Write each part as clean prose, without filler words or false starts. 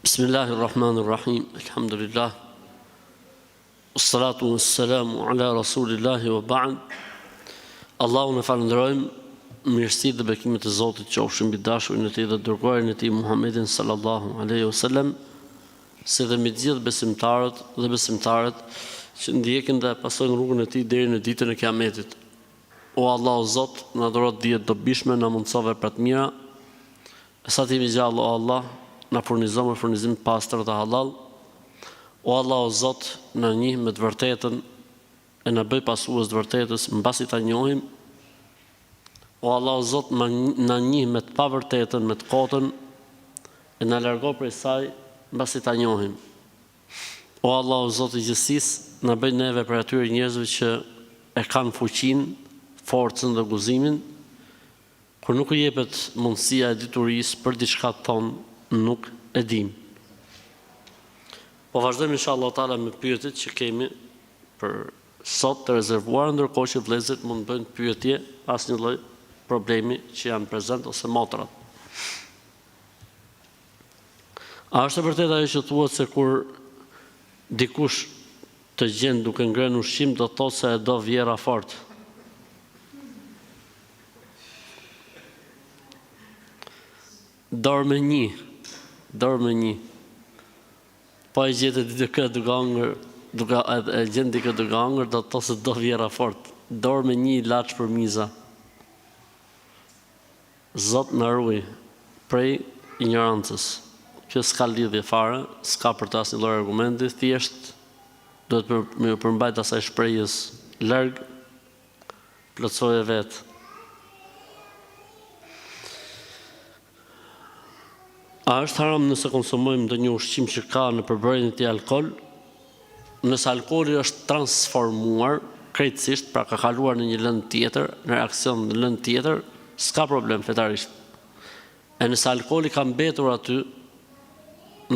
Bismillahirrahmanirrahim. Alhamdulillah. Wassalatu wassalamu ala rasulillahi wa ba'd. Allahun e falenderojmë, mirësitë dhe bekimet e Zotit qofshin mbi dashurin e Tij dhe dërguarin e Tij Muhammedin sallallahu alaihi wasallam, se dhe mbi të gjithë besimtarët dhe besimtarët që ndjekin dhe pasojnë rrugën e Tij deri në ditën e Kiametit. O Allahu Zot, na dhuro dijet dobishme, na mundsove për të mira. Sa ti më gjallë, o Allah, na furnizon me furnizim të pastër dhe halal. O Allah, o Zot, na njeh me të vërtetën e na bëj pasues të vërtetës mbasi ta njohim. O Allah, o Zot, na njeh me të pavërtetën, me të kotën e na largo prej saj mbasi ta njohim. O Allah, o Zot i gjithësisë, na bëj neve për atyre njerëzve që e kanë fuqinë, forcën dhe guximin, kur nuk i jepet mundësia e diturisë për diçka të thonë, nuk e dim. Po vazhdojmë inshallah taala me pyetjet që kemi për sot të rezervuar, ndërkohë që vëllezërit mund të bëjnë pyetje, asnjë lloj problemi që janë prezent ose motrat. A është e vërtetë ajo që thuhet se kur dikush të gjen duke ngrënë ushqim do thotë se e do vjera fort? Dorë me një. Po e gjetë dikë duke hangër, e gjen dikë duke hangër, do të thotë se do vjera fort. Dorë me një ilaç për miza. Zot na ruaj prej ignorancës. Kjo s'ka lidhje fare, s'ka për të asnjë lloj argumenti, thjesht duhet me përmbajt asaj shprehjes larg, plotësoje vetë. A është haram nëse konsumojmë ndonjë ushqim që ka në përbërjen e tij alkool? Nëse alkooli është transformuar krejtësisht, pra ka kaluar në një lëndë tjetër, në reakcion në lëndë tjetër, s'ka problem fetarisht. E nëse alkooli ka mbetur aty,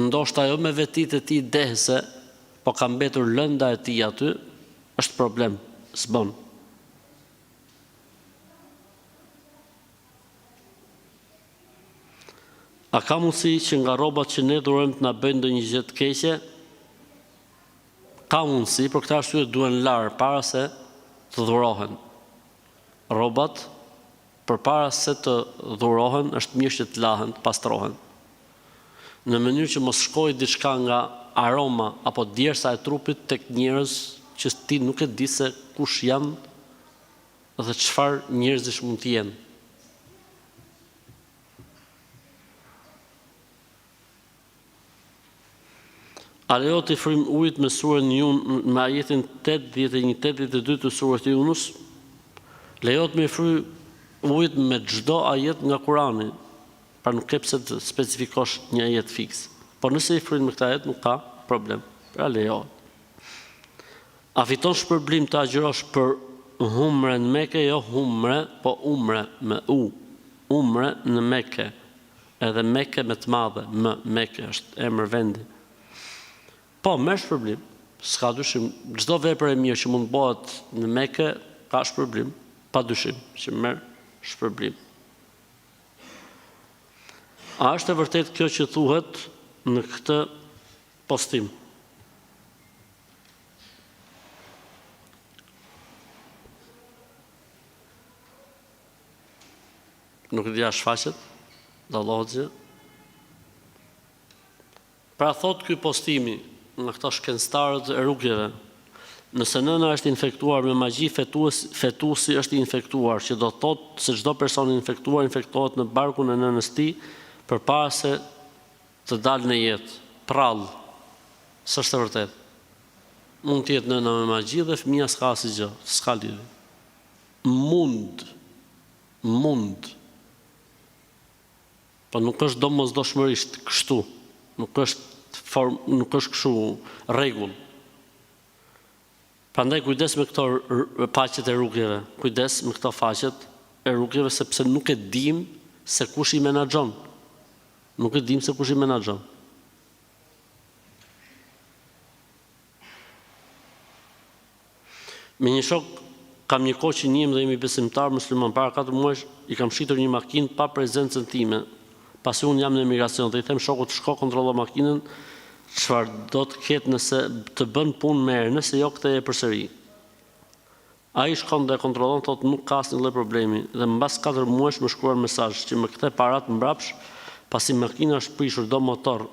ndoshta jo me vetitë e tij dehese, po ka mbetur lënda e tij aty, është problem, s'bën. A ka mundësi që nga rrobat që ne durojmë të na bëjnë ndonjë gjë të keqe? Ka mundësi, për këtë arsye duhen larë para se të dhurohen. Rrobat përpara se të dhurohen është mirë që të lahen, të pastrohen. Në mënyrë që mos shkojë diçka nga aroma apo djersa e trupit tek njerëz që ti nuk e di se kush janë dhe çfarë njerëzish mund të jenë. A lejohet të frymë ujit me surën Yunus, me ajetin 81-82 të surës Yunus? Lejohet me fry ujit me çdo ajet nga Kurani, pra nuk ke pse të specifikosh një ajet fiks. Por nëse i frynë me këtë ajet nuk ka problem, pra lejohet. A fiton shpërblim të agjërosh për humre në Mekë, jo humre, po umre me u. Umre në Mekë, edhe Mekë me të madhe, Mekë është emër vendi. Po, me shpërblim, s'ka dyshim, çdo vepër e mirë që mund bëhet në Mekë, ka shpërblim, pa dyshim, që merr shpërblim. A është e vërtet kjo që thuhet në këtë postim? Nuk e di as shfaqet, dhe Allahu xhe. Pra thot ky postimi nga këto shkencëtarët e rrugëve, nëse nëna është infektuar me magji, fetusi është infektuar, që do thotë se çdo person i infektuar infektohet në barkun e nënës tij përpara se të dalë në jetë. Prall. S'është e vërtetë. Mund të jetë nëna me magji dhe fëmia s'ka asgjë, s'ka lidhje. Mund. Po nuk është domosdoshmërisht kështu. Nuk është kështu rregull. Prandaj kujdes me këto faqet e rrugëve. Kujdes me këto faqet e rrugëve sepse nuk e dim se kush i menaxhon. Me një shok kam një kohë që njihem dhe jemi besimtar musliman, para 4 muajsh i kam shitur një makinë pa prezencën time. pasi unë jam në emigracion dhe i them shokut shko kontrollo makinën, çfarë do të ketë nëse të bën punë merë, nëse jo këtë e përsëri. Ai shkon dhe kontrollon, thotë nuk ka asnjë lloj problemi dhe mbas 4 muajsh më shkruan mesazh që më kthe parat mbrapsh, pasi makina është prishur do motor.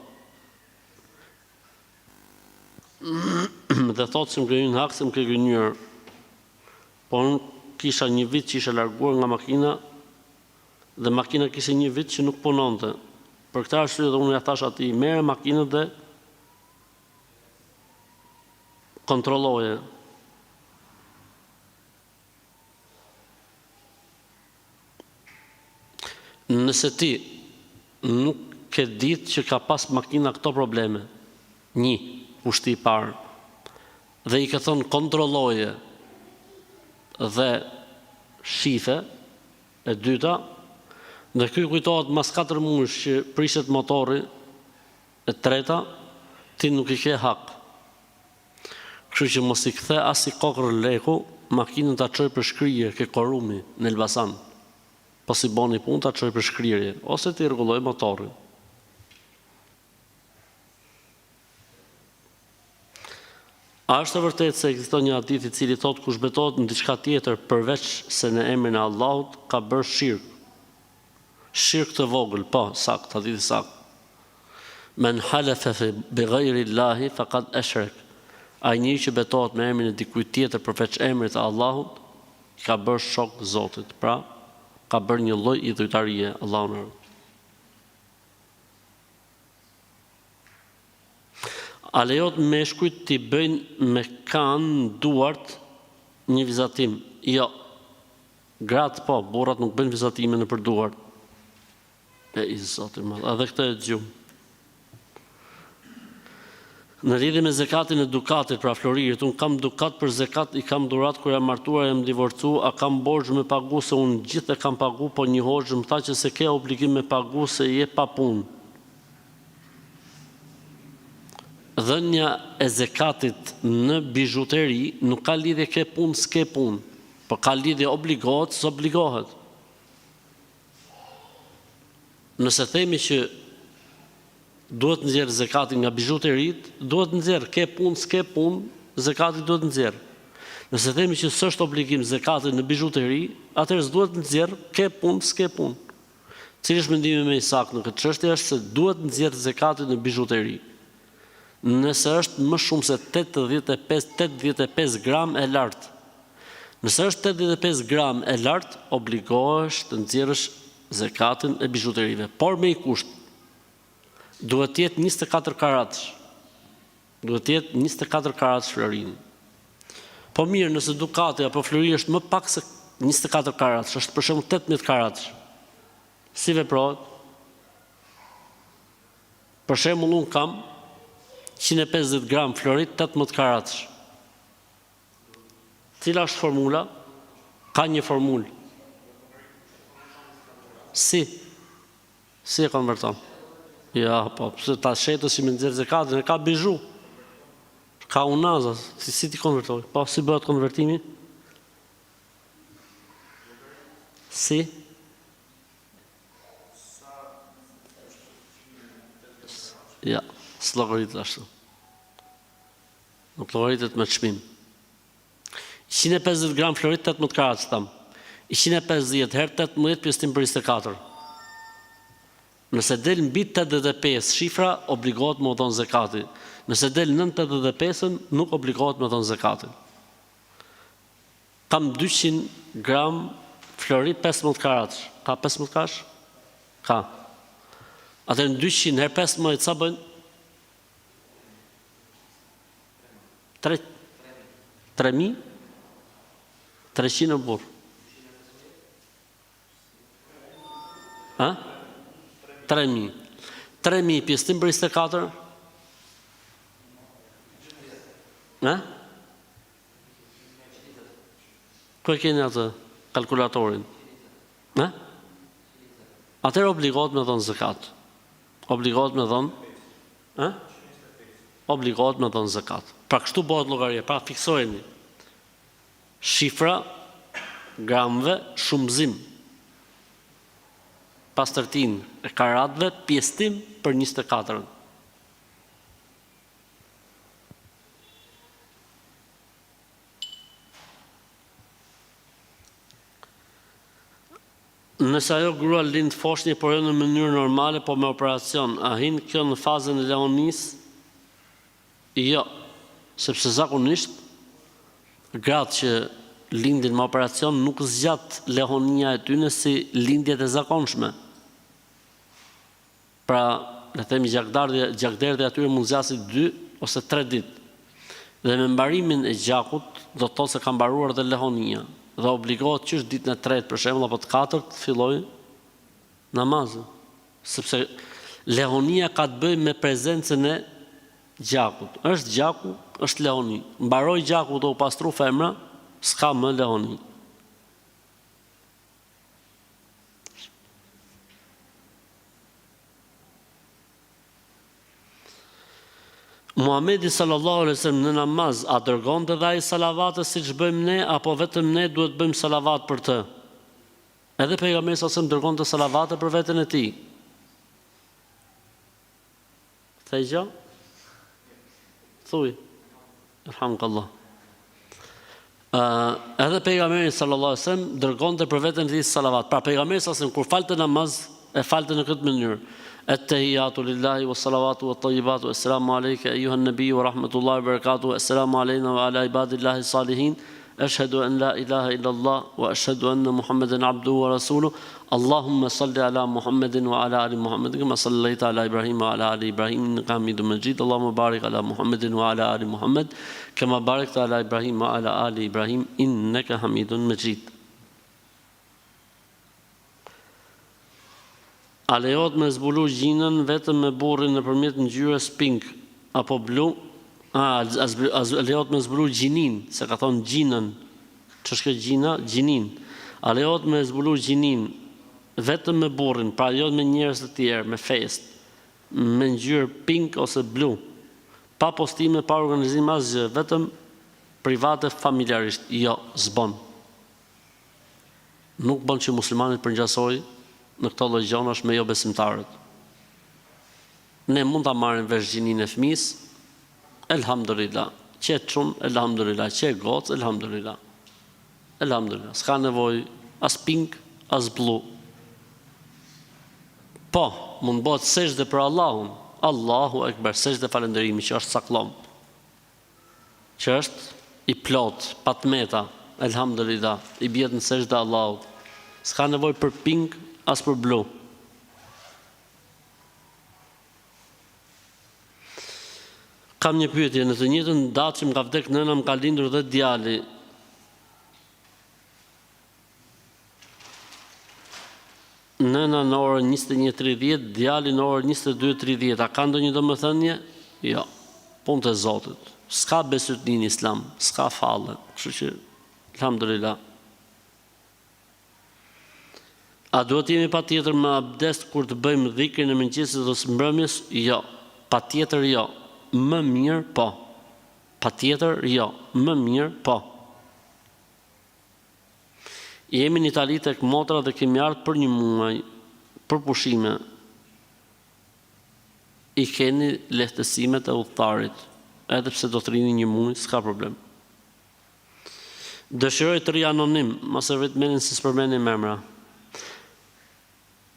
Dhe thotë se më ke hyrë në hak, se më ke gënjur. Po unë kisha një vit që isha larguar nga makina dhe makina kishte një vit që nuk punonte. Për këtë arsye dhe unë ja thash atij, merre makinën dhe kontrolloje. Nëse ti nuk ke ditë që ka pas makina këto probleme, një, kushti i parë, dhe i ke thonë kontrolloje dhe shife, e dyta, dhe ky kujtohet mas 4 muajsh që prishet motori, e treta, ti nuk i ke hak. Kështu që mos i kthe as i kokër leku, makinën ta çoj për shkrije ke Korumi në Elbasan. Po si boni punë ta çoj për shkrirje, ose ti rregulloj motorin. A është e vërtetë se ekziston një hadith i cili thotë kush betohet në diçka tjetër përveç se në emrin e Allahut ka bërë shirk. Shirk të vogël, po, sakt, hadithi sakt. Men halafa bi ghayri Allahi faqad ashrak. Ai njeri që betohet me emrin e dikujt tjetër përveç emrit të Allahut, ka bërë shok Zotit. Pra, ka bërë një lloj idhujtarie, Allahu na. A lejohet meshkujt t'i bëjnë me kanë duart një vizatim? Jo. Gratë po, burrat nuk bëjnë vizatime në për duart. E i Zotit madh, edhe këtë e dëgjum. Në lidhje me zekatin e dukatit, pra floririt, unë kam dukat për zekat, i kam durat kur jam martuar e më divorcu, a kam borxh me pagu se unë gjithë e kam pagu, po një hoxh më tha që se ke obligim me pagu se je pa punë. Dhënia e zekatit në bizhuteri nuk ka lidhje ke punë, s'ke punë, por ka lidhje obligohet, s'obligohet. Nëse themi që duhet nxjerr zekatin nga bizhuterit, duhet nxjerr, ke punë, s'ke punë, zekati duhet nxjerr. Nëse themi që s'është obligim zekati në bizhuteri, atëherë s'duhet nxjerr, ke punë, s'ke punë. Cili është mendimi më i saktë në këtë çështje është se duhet nxjerr zekati në bizhuteri. Nëse është më shumë se 85 gram e lartë. Nëse është 85 gram e lartë, obligohesh të nxjerrësh zekatin e bizhuterive, por me i kusht. Duhet të jetë 24 karatësh. Duhet të jetë 24 karatësh florin. Po mirë, nëse dukati apo flori është më pak se 24 karatësh, është për shembull 18 karatësh. Si veprohet? Për shembull, unë kam 150 gram florit 18 karatësh. Cila është formula? Ka një formulë. Si e konverton? Ja, po, pëse ta shetës që me nxjerr zekatin, e ka bizhu. Ka unaza, si ti konvertoj? Po, si bëhet konvertimi? Si? Ja, s'llogaritet ashtu. Nuk llogaritet me çmim. 150 gram florit 18 karat tam. 150 herë 18 pjesëtim për 24. Nëse del mbi 85 shifra, obligohet me dhon zekati. Nëse del nën 85-ën, nuk obligohet me dhon zekatin. Kam 200 gram florit 15 karatësh. Ka 15 karatësh? Ka. Atëherë 200 herë 15 sa bëjnë? 3.000? 300 në burr. Ha? 3.000. 3.000 pjesëtim për 24? Ha? Ku e keni atë kalkulatorin? Ha? Atëherë obligohet me dhënë zekat. Obligohet me dhënë? Ha? Obligohet me dhënë zekat. Pra kështu bëhet llogaria, pra fiksojeni. Shifra, gramve, shumëzim. pastërtinë e karatëve, pjesëtim për 24-ën. Nëse ajo grua lind foshnjë, por jo në mënyrë normale, po me operacion, a hin kjo në fazën e lehonisë? Jo, sepse zakonisht gratë që lindin me operacion nuk zgjat lehonia e tyre si lindjet e zakonshme. Pra, le themi gjakderdhja e tyre mund zgjasë 2 ose 3 ditë. Dhe me mbarimin e gjakut do të thotë se ka mbaruar dhe lehonia. Dhe obligohet që është ditën e 3 për shembull apo të 4 të fillojë namazin, sepse lehonia ka të bëjë me prezencën e gjakut. Është gjaku, është lehoni. Mbaroi gjaku do u pastru femra, s'ka më lehoni. Muhamedi sallallahu alaihi wasallam në namaz a dërgonte dhe ai salavate siç bëjmë ne, apo vetëm ne duhet bëjmë salavat për të? Edhe pejgamberi sallallahu alaihi wasallam dërgonte salavate për veten e tij. Thej gjë? Thuj. Alhamdulillah. Edhe pejgamberi sallallahu alaihi wasallam dërgonte për veten e tij salavat. Pra pejgamberi sallallahu alaihi wasallam kur falte namaz e falte në këtë mënyrë. At-tahiyatu lillahi was-salawatu wat-tayyibatu assalamu alayka ayyuha an-nabiy wa rahmatullahi wa barakatuh assalamu alayna wa ala ibadillahi salihin ashhadu an la ilaha illa Allah wa ashhadu anna Muhammadan abduhu wa rasuluhu Allahumma salli ala Muhammadin wa ala ali Muhammad kama sallaita ala Ibrahim wa ala ali Ibrahim innaka Hamidum Majid Allahumma barik ala Muhammadin wa ala ali Muhammad kama barakta ala Ibrahim wa ala ali Ibrahim innaka Hamidun Majid. A lejohet me zbulu gjinën vetëm me burrin nëpërmjet ngjyrës pink apo blu? A lejohet me zbulu gjinin, se ka thonë gjinën. Ç'është kjo gjina? Gjinin. A lejohet me zbulu gjinin vetëm me burrin, pra jo me njerëz të tjerë, me fest, me ngjyrë pink ose blu, pa postime, pa organizim asgjë, vetëm private, familjarisht. Jo, s'bën. Nuk bën që muslimanit përngjasojë në këto lloj gjonash me jo besimtarët. Ne mund ta marrim vesh gjinin e fëmis, elhamdulillah. Që çun, elhamdulillah. Që goc, elhamdulillah. Elhamdulillah. S'ka nevojë as pink, as blu. Po, mund bëhet sejdë për Allahun. Allahu ekber, sejdë falënderimi që është saklom. Që është i plot, pa tmeta, elhamdulillah, i bjet në sejdë Allahut. S'ka nevojë për pink, as për blu. Kam një pyetje, në të njëjtën datë që më ka vdek nëna, më ka lindur dhe djali. Nëna në orën 21:30, djali në orën 22:30. A ka ndonjë domethënie? Jo. Punë e Zotit. S'ka besutni në Islam, s'ka falle. Kështu që alhamdulillah. A duhet jemi pa tjetër me abdest kur të bëjmë dhikrin e mëngjesit ose mbrëmjes? Jo. Pa tjetër jo. Më mirë po. Pa tjetër jo. Më mirë po. Jemi në Itali tek motra dhe kemi ardhur për 1 muaj për pushime. I keni lehtësimet e udhëtarit. Edhe pse do të rini 1 muaj, s'ka problem. Dëshiroj të rri anonim, mos e vetmenin si s'përmendin emra.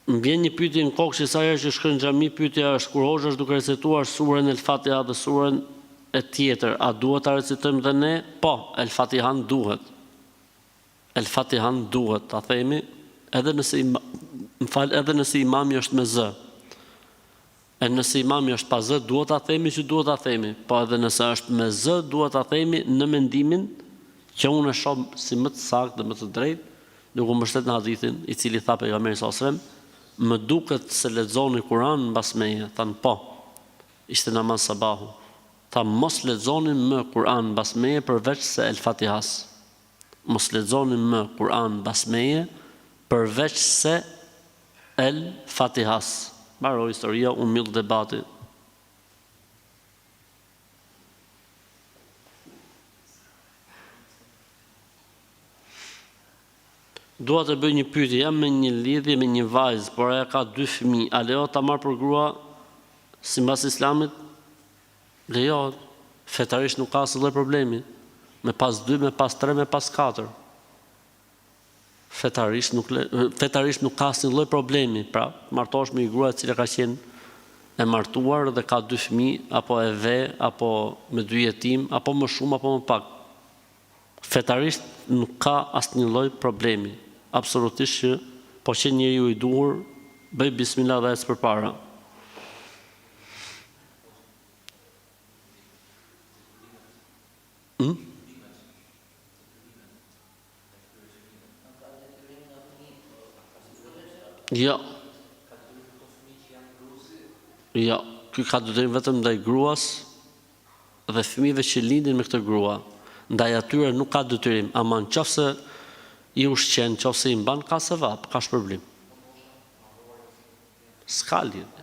Më vjen një pyetje në kokë që sa herë që shkon në xhami, pyetja është kur hoxha është duke recituar surën El Fatiha dhe surën e tjetër, a duhet ta recitojmë dhe ne? Po, El Fatihan duhet. El Fatihan duhet, ta themi, edhe nëse imami është me z. E nëse imami është pa z, duhet ta themi që duhet ta themi. Po edhe nëse është me z, duhet ta themi në mendimin që unë e shoh si më të saktë dhe më të drejtë, duke mbështetur në hadithin i cili tha pejgamberi sallallahu alajhi wasallam, më duket se lexoni Kur'an mbas meje. Than po. Ishte namaz sabahu. Tha mos lexoni më Kur'an mbas meje përveç se El Fatihas. Mos lexoni më Kur'an mbas meje përveç se El Fatihas. Mbaroi historia, u mbyll debati. Dua të bëj një pyetje, jam me një lidhje me një vajzë, por ajo ka 2 fëmijë. A lejohet ta marr për grua sipas Islamit? Lejohet. Fetarisht nuk ka asnjë problemi. Me pas 2, me pas 3, me pas 4. Fetarisht nuk ka asnjë problemi. Pra, martohesh me një grua e cila ka qenë e martuar dhe ka 2 fëmijë, apo e ve, apo me 2 jetim, apo më shumë apo më pak. Fetarisht nuk ka asnjë lloj problemi. Absolutisht që po qenë njeriu i duhur, bëj bismillah dhe ec përpara. Jo. Jo, ky ka detyrim vetëm ndaj gruas dhe fëmijëve që lindin me këtë grua. Ndaj atyre nuk ka detyrim, ama nëse i ushqen, nëse i mban, ka sevap, ka shpërblim. S'ka lidhje.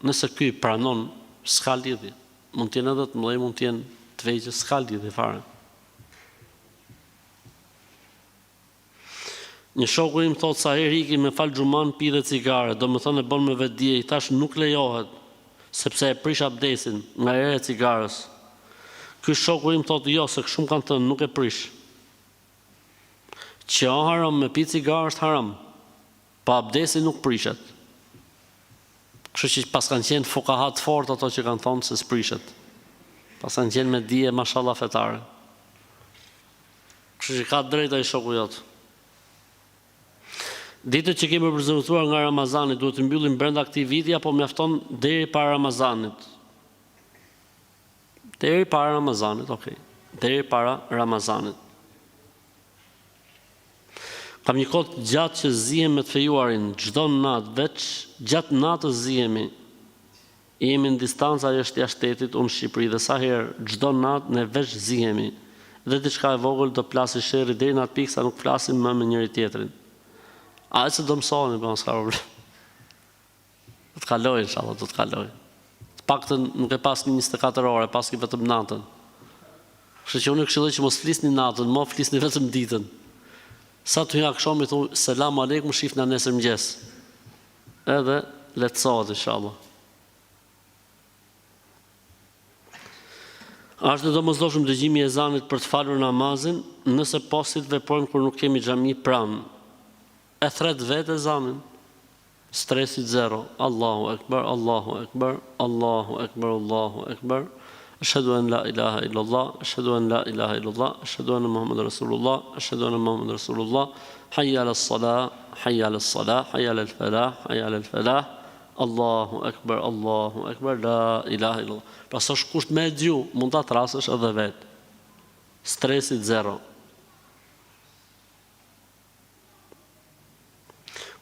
Nëse ky pranon, s'ka lidhje. Mund të jenë edhe të mëdhej, mund të jenë të vegjël, s'ka lidhje fare. Një shoku im thot sa herë iki me fal xhuman pi dhe cigare, domethënë e bën me vetdije, i thash nuk lejohet, sepse e prish abdesin nga era e cigarës. Ky shoku im thot jo, se shumë kanë thënë nuk e prish. Që haram me pi cigare është haram, pa abdesi nuk prishet. Kështu që pas kanë qenë fukaha të fortë ato që kanë thonë se s'prishet. Pas kanë qenë me dije mashallah fetare. Kështu që ka drejt ai shoku jot. Ditët që kemi përzemëruar nga Ramazani duhet të mbyllim brenda këtij viti apo mjafton deri para Ramazanit? Deri para Ramazanit, okay. Deri para Ramazanit. Kam një kohë gjatë që zihem me të fejuarin, çdo natë, veç gjatë natës zihemi. Jemi në distancë, ajo është jashtë shtetit, unë në Shqipëri, dhe sa herë çdo natë ne veç zihemi. Dhe diçka e vogël do plasë sherrri deri në atë pikë sa nuk flasim më me njëri tjetrin. A e se do mësoni, për s'ka problem. Do të kaloj, inshallah, do të kaloj. Të paktën nuk e pas një 24 ore, pas ki vetëm natën. Kështu që unë këshilloj që mos flisni natën, mo flisni vetëm ditën. Sa të hyja këshom i thu, selam aleikum, shifna nesër mëngjes. Edhe lehtësohet, inshallah. Është në domosdoshëm dëgjimi i ezanit për të falur namazin, nëse posit veprojmë kur nuk kemi xhami pranë. E thret vetë ezanin, stresit zero. Allahu Ekber, Allahu Ekber, Allahu Ekber, Allahu Ekber. Ashhadu an la ilaha illallah, ashhadu an la ilaha illallah, ashhadu anna Muhammadar Rasulullah, ashhadu anna Muhammadar Rasulullah. Hayya 'alas salah, hayya 'alas salah, hayya 'alal falah, hayya 'alal falah. Allahu Ekber, Allahu Ekber, la ilaha illallah. Pra sa kusht me dju, mund ta trasësh edhe vetë. Stresit zero.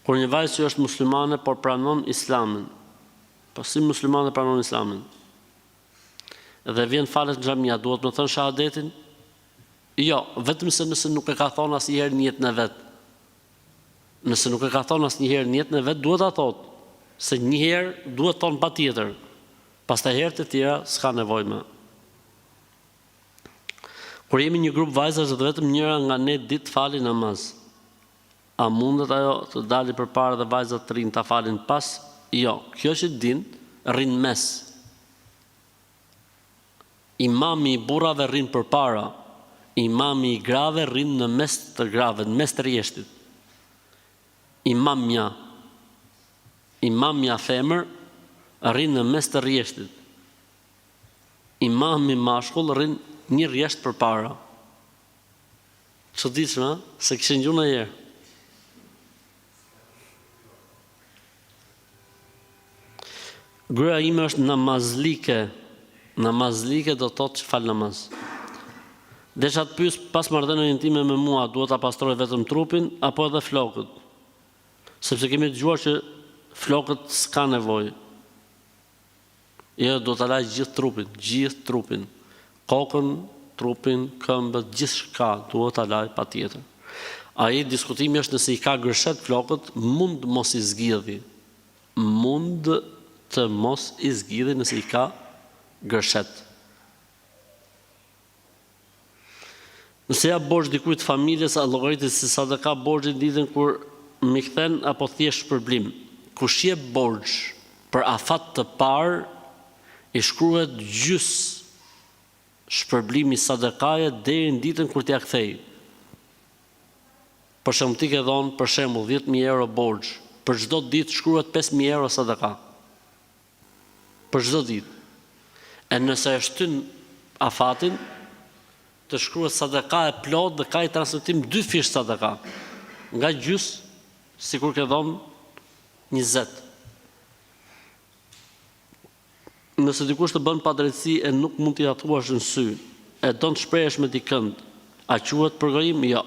Kur një vajzë që është muslimane, por pranon islamin, po si muslimane pranon islamin, dhe vjen falet në xhamia, duhet më thënë shahadetin? Jo, vetëm se nëse nuk e ka thonë asnjëherë në jetën e vet. Nëse nuk e ka thonë asnjëherë në jetën e vet, duhet ta thotë, se një herë duhet thonë patjetër. Pastaj herët e tjera s'ka nevojë më. Kur jemi një grup vajzash dhe vetëm njëra nga ne ditë fali namaz, a mundet ajo të dali përpara dhe vajzat të rinë ta falin pas? Jo, kjo që din rrin mes. Imami i burrave rrin përpara, imami i grave rrin në mes të grave, në mes të rjeshtit. Imamja femër rrin në mes të rjeshtit. Imami mashkull rrin një rjesht përpara. Çuditshme, se kishin gjunë herë. Gruaja ime është namazlike do të thotë që fal namaz. Desha të pyes pas marrëdhënies intime me mua, duhet ta pastroj vetëm trupin apo edhe flokët? Sepse kemi dëgjuar që flokët s'ka nevojë. Jo, do ta laj gjithë trupin. Kokën, trupin, këmbët, gjithçka duhet ta laj patjetër. Ai diskutimi është nëse i ka gërshet flokët, mund mos i zgjidhi. Mund të mos i zgjidhi nëse i ka gërshet. Nëse ja borxh dikujt familjes, llogaritet si sadaka borxhin ditën kur më kthen apo thjesht shpërblim. Kush jep borxh për afat të parë, i shkruhet gjys shpërblimi sadakaje deri në ditën kur t'ia kthej. Për shembull, ti ke dhënë për shembull 10.000 euro borxh, për çdo ditë shkruhet 5.000 euro sadaka. Për çdo ditë. E nëse e shtyn afatin, të shkruhet sadaka e plot dhe ka i transmetim 2 fish sadaka. Nga gjys, sikur ke dhënë 20. Nëse dikush të bën padrejtësi e nuk mund t'i thuash në sy, e don të shprehesh me dikënd, a quhet përgojim? Jo.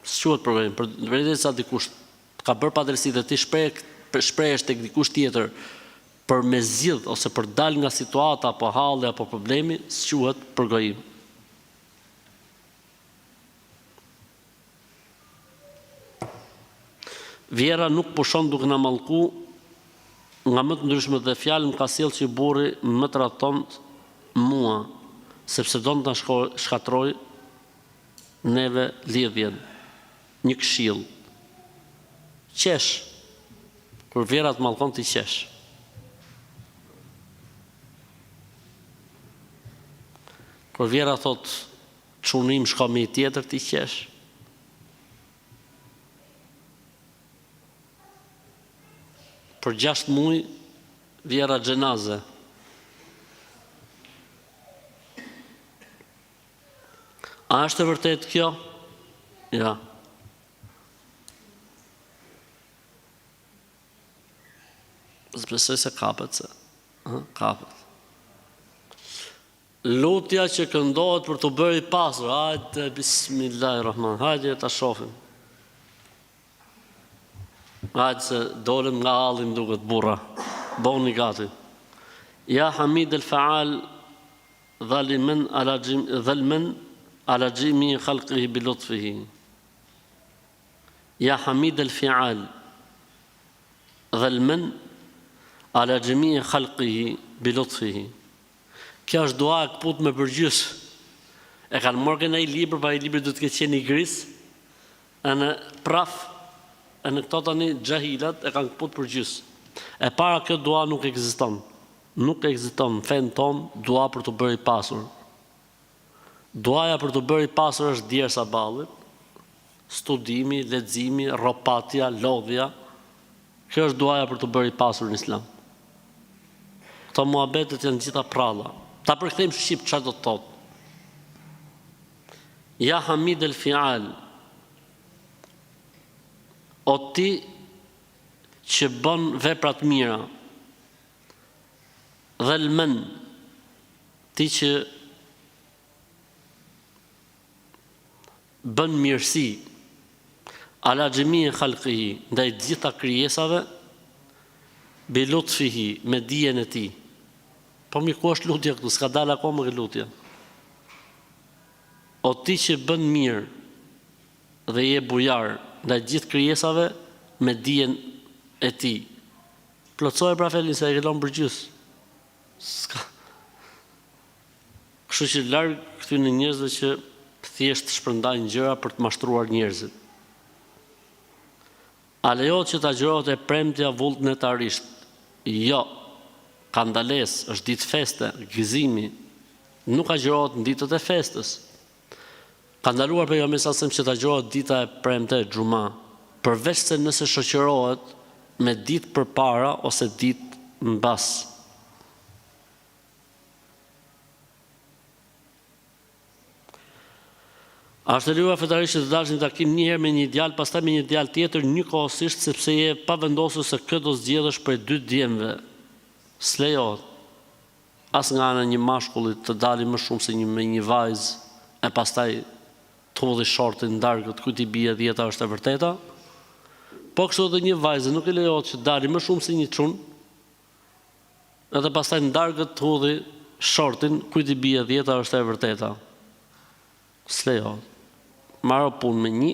S'quhet përgojim. Për vërtetë sa dikush ka bërë padrejtësi dhe ti shprehesh tek dikush tjetër për me zgjidh ose për dal nga situata apo halli apo problemi, s'quhet përgojim. Vjera nuk pushon duke na mallku, nga më të ndryshme dhe fjalën ka sjell që burri më traton mua, sepse do të na shkatroj neve lidhjen. Një këshill. Qesh. Kur vjera të mallkon ti qesh. Kur vjera thot çunim shko me i tjetër ti qesh. Për 6 muaj vjera xhenaze. A është e vërtet kjo? Ja. Besoj se kapet se. Kapet. Lutja që këndohet për të bërë i pasur. Hajde, bismillahirrahman. Hajde ta shohim. Hajde se dolem nga hallim duket burra. Boni gati. Ja Hamid el-Faal dhaliman ala jimi khalqihi bi lutfihi. Ja Hamid el-Faal dhaliman ala jimi khalqihi bi lutfihi. Kjo është dua e kput me përgjys. E kanë marrë në ai libër, pa ai libër do të ketë qenë i gris. Në praf, në këto tani xhahilat e kanë kput përgjys. E para kjo dua nuk ekziston. Nuk ekziston në fen ton dua për të bërë i pasur. Duaja për të bërë i pasur është djersa ballit, studimi, leximi, rropatja, lodhja. Kjo është duaja për të bërë i pasur në Islam. Këto muhabetet janë gjitha pralla. Ta përkthejmë shqip çfarë do të thotë. Ja Hamid el-Faal, o ti që bën vepra të mira, dhalman, ti që bën mirësi, ala xhemi khalqihi, ndaj të gjitha krijesave, bi lutfihi, me dijen e tij. Po mi ku është lutja këtu, s'ka dalë akoma që lutja. O ti që bën mirë dhe je bujar ndaj gjithë krijesave me dijen e tij. Plotësoj pra felin se e ke lënë përgjys. S'ka. Kështu që larg këtyre njerëzve që thjesht shpërndajnë gjëra për të mashtruar njerëzit. A lejohet që ta agjërohet e premtja vullnetarisht? Jo. Ka ndales, është ditë feste, gëzimi, nuk agjërohet në ditët e festës. Ka ndaluar pejgamberi sa që ta agjërohet dita e premte, xhuma, përveç se nëse shoqërohet me ditë përpara ose ditë mbas. A është e lejuar fetarisht të dash në takim një herë me një djalë, pastaj me një djalë tjetër njëkohësisht, sepse je pa vendosur se kë do zgjedhësh prej 2 djemve. S'lejohet. As nga ana një mashkullit të dali më shumë se me një vajzë, e pastaj të hodhi shortin ndargët, ku ti bie 10 është e vërteta. Po kështu edhe një vajzë nuk e lejohet që dali më shumë se një çun, edhe pastaj ndargët të hodhi shortin, ku ti bie 10 është e vërteta. S'lejohet. Marrë punë me një,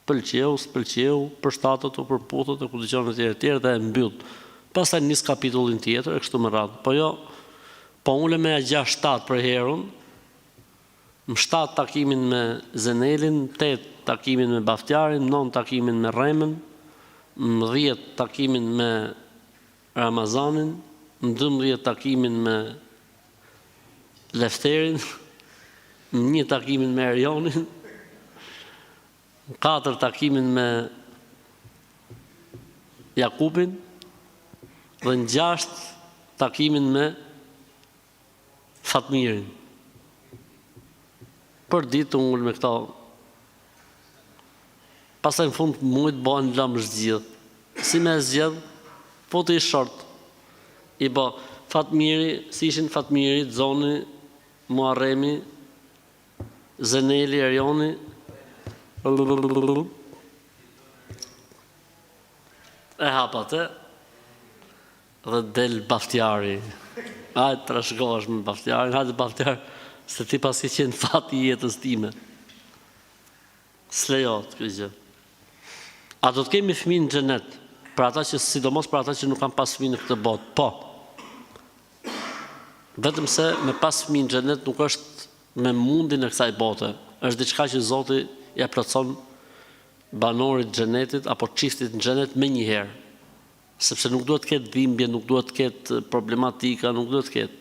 pëlqeu, s'pëlqeu, për shtatët o për putët e ku dëgjon e tjerë dhe e mbyll. Pastaj nis kapitullin tjetër e kështu me radhë. Po jo, po ule me agja 7 për herun, më 7 takimin me Zenelin, 8 takimin me Baftjarin, 9 takimin me Remën, më 10 takimin me Ramazanin, më 12 takimin me Lefterin, më 1 takimin me Erionin, 4 takimin me Jakubin, dhe në 6 takimin me Fatmirin. Për ditë unë me këta. Pastaj në fund muajt bëhen lëmë zgjedh. Si me zgjedh, po të i short. I bë Fatmiri, si ishin Fatmiri, Zoni, Muarremi, Zeneli, Erioni, e hapate, dhe del Baftjari. Hajtë të rashgohesh me Baftjarin, hajtë Baftjar, se ti pas ke qenë fati i jetës time. S'lejot, këtë gjë. A do të kemi fëmijë në xhenet, për ata që, sidomos për ata që nuk kanë pas fëmijë në këtë botë? Po. Vetëm se me pas fëmijë në xhenet nuk është me mundin e kësaj bote. Është diçka që Zoti ja plotson banorit xhenetit apo çiftit në xhenet me një herë. Sepse nuk duhet të ketë dhimbje, nuk duhet të ketë problematika, nuk duhet të ketë.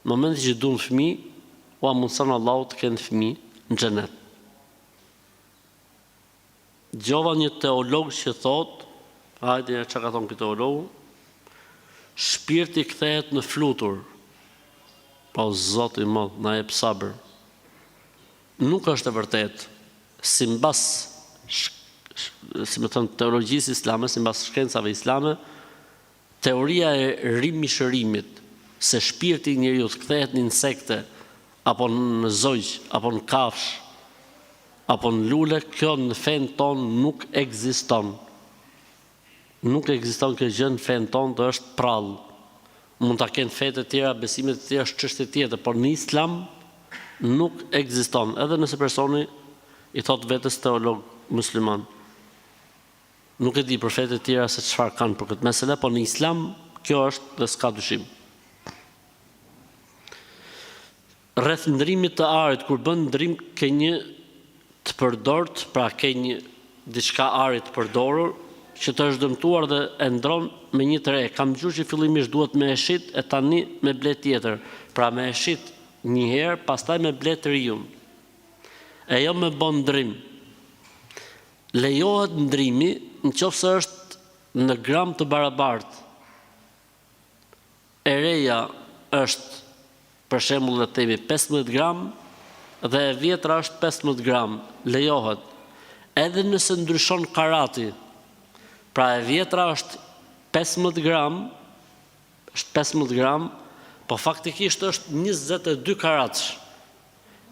Në momentin që duan fëmijë, ua mundson Allahu të kenë fëmijë në xhenet. Dëgjova një teolog që thot, hajde çka ka thonë ky teolog, shpirti kthehet në flutur. Po Zoti më na jep sabër. Nuk është e vërtetë, simbas si më thënë teologjisë islame, simbas shkencave islame, teoria e rimishërimit, se shpirti i njeriu kthehet në insekte, apo në zogj, apo në kafsh, apo në lule, kjo në fen ton nuk ekziston. Nuk ekziston kjo gjë në fen ton, do është prall. Mund ta kenë fetë të tjera, besimet të tjera, është çështje tjetër, por në Islam nuk ekziston. Edhe nëse personi i thot vetes teolog musliman. Nuk e di për fetë të tjera se çfarë kanë për këtë mesele, por në Islam kjo është dhe s'ka dyshim. Rreth ndrimit të arit, kur bën ndrim ke një të përdort, pra ke një diçka ari të përdorur, që të është dëmtuar dhe e ndron me një të re. Kam dëgjuar që fillimisht duhet me e shit e tani me ble tjetër. Pra me e shit një herë, pastaj me ble të riun. E jo me bën ndrim. Lejohet ndrimi nëse është në gram të barabartë. E reja është për shembull le të themi 15 gram dhe e vjetra është 15 gram. Lejohet. Edhe nëse ndryshon karati. Pra e vjetra është 15 gram, po faktikisht është 22 karatsh.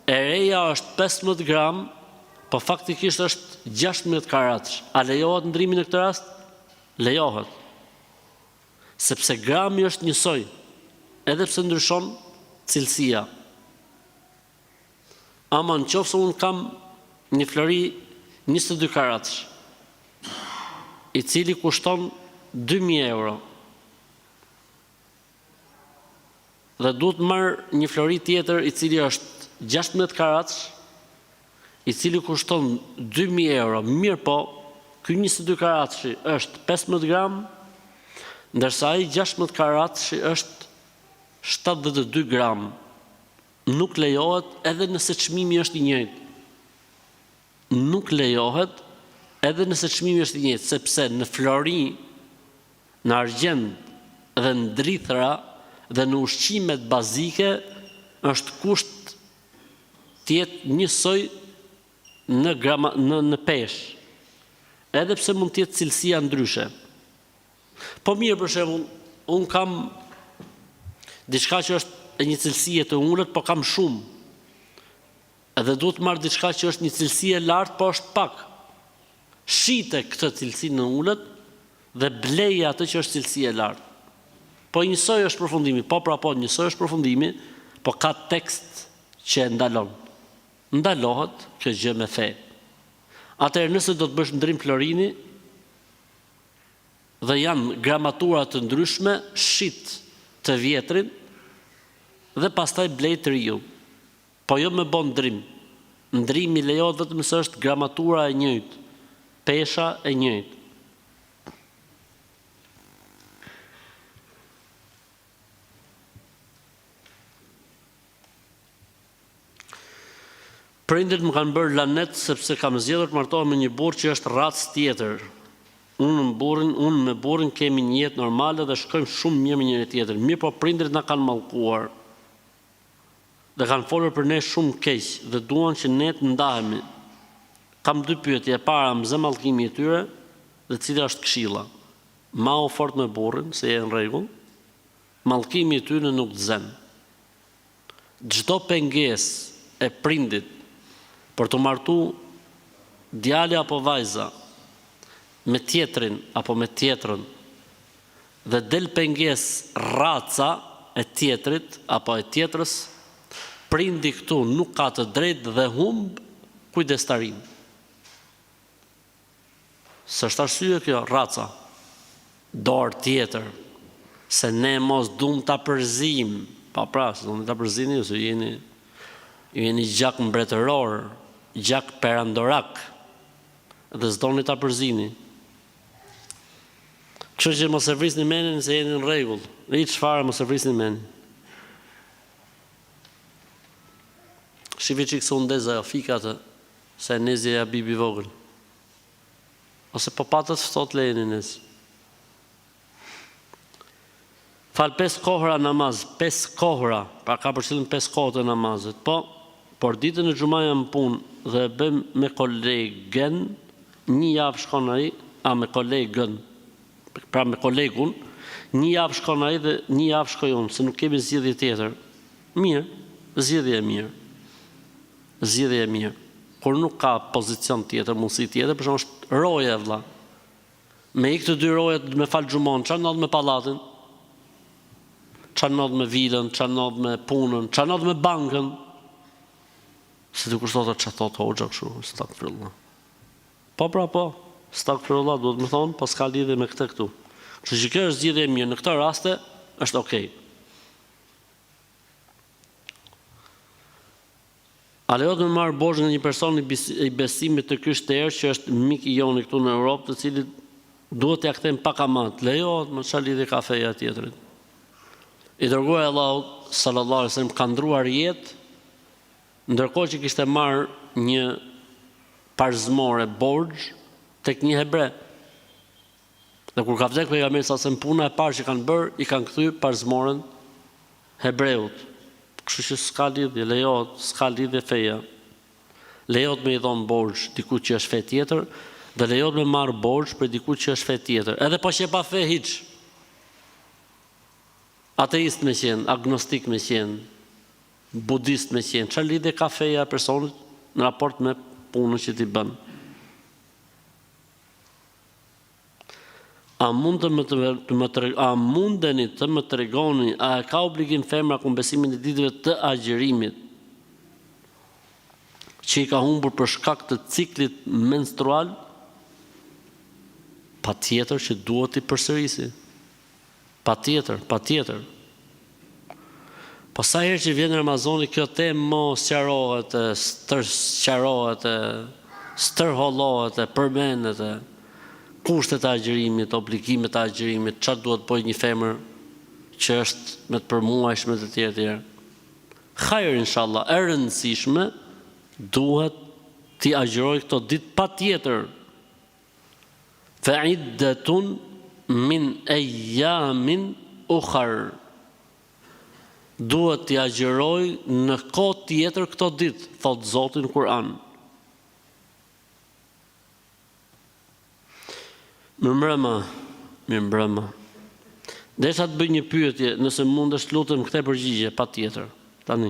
E reja është 15 gram, po faktikisht është 16 karatsh. A lejohet ndrimi në këtë rast? Lejohet. Sepse grami është njësoj, edhe pse ndryshon cilësia. Ama nëse unë kam një flori 22 karatsh, i cili kushton 2.000 euro. Dhe duhet marr një flori tjetër i cili është 16 karatsh, i cili kushton 2.000 euro. Mirë po, ky 22 karatshi është 15 gram, ndërsa ai 16 karatshi është 72 gram. Nuk lejohet edhe nëse çmimi është i njëjtë. Nuk lejohet edhe nëse çmimi është i njëjtë, sepse në flori, në argjend dhe në drithra dhe në ushqimet bazike është kusht të jetë njësoj në peshë, edhe pse mund të jetë cilësia ndryshe. Po mirë, për shembull, unë kam diçka që është një cilësi e të ulët, po kam shumë. Edhe duhet marr diçka që është një cilësi e lartë, po është pak. Shite këtë cilësi në ulët dhe bleje atë që është cilësi e lartë. Po njësoj është përfundimi, po pra po njësoj është përfundimi, po ka tekst që e ndalon. Ndalohet kjo gjë me fe. Atëherë nëse do të bësh ndrim florini dhe janë gramatura të ndryshme, shit të vjetrin dhe pastaj blej të riu. Po jo me bon ndrim. Ndrimi lejohet vetëm se është gramatura e njëjtë, pesha e njëjtë. Prindrit më kanë bërë lanet sepse kam zgjedhur të martohem me një burrë që është racë tjetër. Unë me burrin kemi një jetë normale dhe shkojmë shumë mirë me njëri tjetrin. Mirë, po prindrit na kanë mallkuar. Dhe kanë folur për ne shumë keq dhe duan që ne të ndahemi. Kam dy pyetje. E para, mëse mallkimi i tyre dhe cila është këshilla. Ma u fort me burrin, se je në rregull. Mallkimi i tyre nuk të zën. Çdo pengesë e prindit për të martu djali apo vajza me tjetrin apo me tjetrën dhe del pengesë raca e tjetrit apo e tjetrës, prindi këtu nuk ka të drejtë dhe humb kujdestarin. S'është arsye kjo raca, dorë tjetër, se ne mos dum ta përzim, pa pra, se dum ta përzini, se jeni gjak mbretëror, gjak perandorak, dhe s'doni ta përzini. Kështu që mos e vrisni menin se jeni në rregull. Hiç fare mos e vrisni menin. Shive që kësë undeza e fika të se nezje e bibi vogël. Ose po patët fëtot lejeni nezë. Falë 5 kohëra namaz, 5 kohëra, pra ka përcilën 5 kohët e namazet, por ditën e xumaj jam punë dhe bëm me kolegen, një javë shkon ai, me kolegën, pra me kolegun, një javë shkon ai dhe një javë shkoj unë, se nuk kemi zgjedhje tjetër. Mirë, zgjedhje e mirë. Zgjedhje e mirë. Kur nuk ka pozicion tjetër, mundësi tjetër, për shembull është roje vëlla. Me ikë të dy rojet me fal xumon, çfarë ndodh me pallatin? Çfarë ndodh me vilën, çfarë ndodh me punën, çfarë ndodh me bankën? Se ti kushtot çfarë thot hoxha kështu, stakfirullah. Po pra po, stakfirullah duhet më thonë, po s'ka lidhje me këtë këtu. Kështu që kjo është zgjedhje e mirë, në këtë raste është okay. A lejohet me marrë borxh nga një person i besimit të krishterë që është mik i joni këtu në Europë, të cilit duhet t'ia kthejmë pak amat? Lejohet, më çfarë lidhje ka feja tjetrit? I dërguar i Allahut sallallahu alaihi wasallam ka ndruar jetë, ndërkohë që kishte marrë një parzmore borxh tek një hebre. Dhe kur ka vdekur pejgamberi sa se puna e parë që kanë bërë, i kanë kthyr parzmoren hebreut. Kështu që s'ka lidhje, lejohet, s'ka lidhje feja. Lejohet me i dhon borxh dikujt që është fe tjetër, dhe lejohet me marrë borxh për dikujt që është fe tjetër. Edhe po që pa fe hiç. Ateist me qenë, agnostik me qenë, budist me qenë, çfarë lidhje ka feja e personit në raport me punën që ti bën? A mundeni të më tregoni, a ka obligim femra ku besimin e ditëve të agjërimit që i ka humbur për shkak të ciklit menstrual? Patjetër që duhet i përsërisi. Patjetër. Po sa herë që vjen Ramazani, kjo temë mos sqarohet, stërsqarohet, stërhollohet, përmendet, kushtet e agjërimit, obligimet e agjërimit, çfarë duhet bëjë një femër që është me të përmuajshme të tjerë. Hajër inshallah, e rëndësishme duhet t'i agjëroj këto ditë patjetër. Fa iddatun min ayyamin ukhar. Duhet t'i agjëroj në kohë tjetër këto ditë, thot Zoti në Kur'an. Mirëmbrëma. Desha të bëj një pyetje, nëse mundesh lutem këtë përgjigje, patjetër. Tani.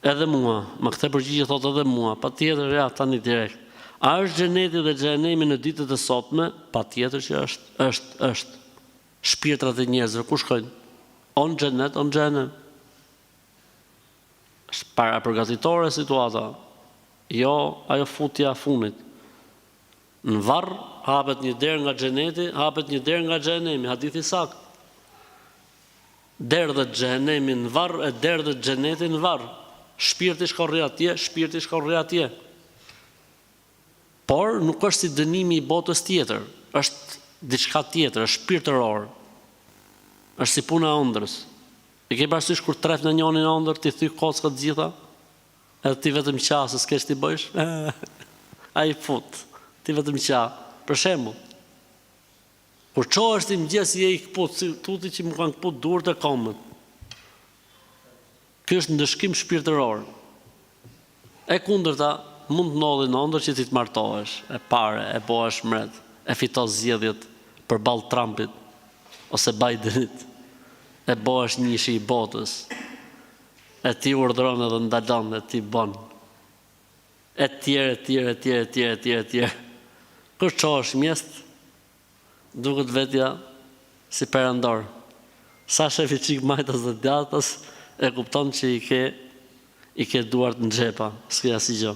Edhe mua, më këtë përgjigje thot edhe mua, patjetër, ja, tani direkt. A është xheneti dhe xhenemi në ditët e sotme? Patjetër që është. Shpirtrat e njerëzve ku shkojnë? On xhenet, on xhenem. Është para përgatitore situata. Jo ajo futja funit. Në varr hapet një derë nga xheneti, hapet një derë nga xhenemi, hadithi sakt. derdhet xhenemi në varr, e derdhet xheneti në varr. Shpirti shkorri atje, shpirti shkorri atje. Por nuk është si dënimi i botës tjetër, është diçka tjetër, është shpirtëror. Është si puna e ëndrrës. E ke parasysh kur tref në njërin ëndër, ti thy kockat gjitha, edhe ti vetëm qasë, s'kesh ti bëjsh? Ai fut, ti vetëm qa. Për shembull, kur çohesh ti mëngjes je i kput, si tuti që më kanë kput durët e komët. Ky është ndëshkim shpirtëror. E kundërta mund të ndodhi në ëndër që ti të martohesh, e pare, e bëhesh mret, e fiton zgjedhjet përballë Trumpit ose Bidenit, e bëhesh njëshi i botës. E ti urdhëron edhe ndalon dhe ti bën. E tjerë. Kur çohesh mjest, duket vetja si perandor. Sa shefi çik majtas dhe djathtas e kupton që i ke duart në xhepa, s'ka asgjë.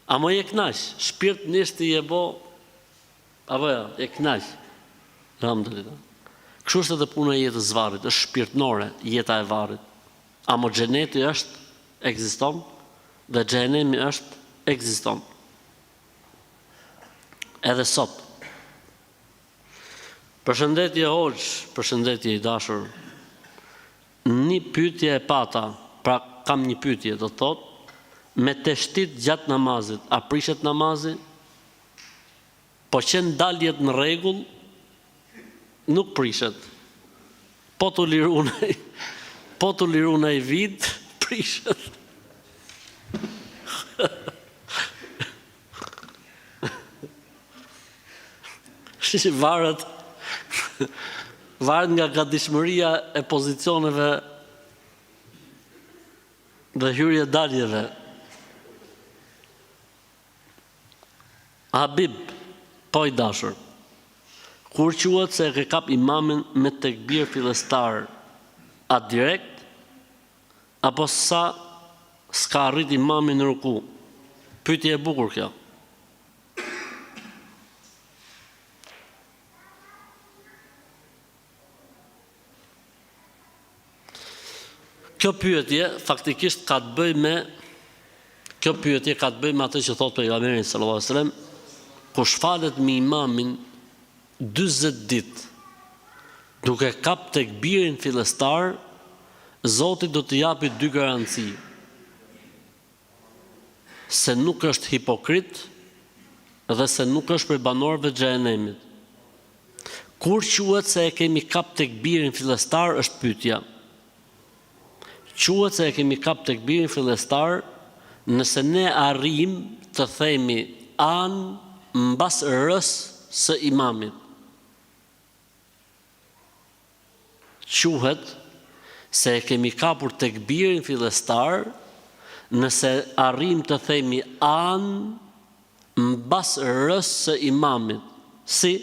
A mo je knaq, shpirt nishti je bo, apo ja, je knaq. Alhamdulillah. Kështu është edhe puna e jetës së varrit, është shpirtnore jeta e varrit. A mo xheneti ekziston dhe xhenemi ekziston. Edhe sot. Përshëndetje hoxh, përshëndetje i dashur. Një pyetje e pata, pra kam një pyetje, do thot, me të shtit gjatë namazit, a prishet namazi? Po që ndaljet në rregull, nuk prishet. Po të liru në i vit, prishet. Varet nga gatishmëria e pozicioneve dhe hyrje daljeve. Habib, po i dashur, kur quhet se e ke kap imamin me tekbir fillestar, a direkt, apo sa s'ka arrit imamin në ruku? Pyetje e bukur kjo. Kjo pyetje faktikisht ka të bëjë me atë që thot pejgamberi sallallahu alajhi wasallam, kush falet me imamin 40 ditë, duke kap tekbirin fillestar, Zoti do të japi 2 garanci. Se nuk është hipokrit dhe se nuk është prej banorëve të xhenemit. Kur quhet se e kemi kap tekbirin fillestar është pyetja. Quhet se e kemi kap tekbirin fillestar nëse ne arrim të themi anë mbas rës së imamit. Quhet se e kemi kapur tekbirin fillestar nëse arrim të themi anë mbas rës së imamit. Si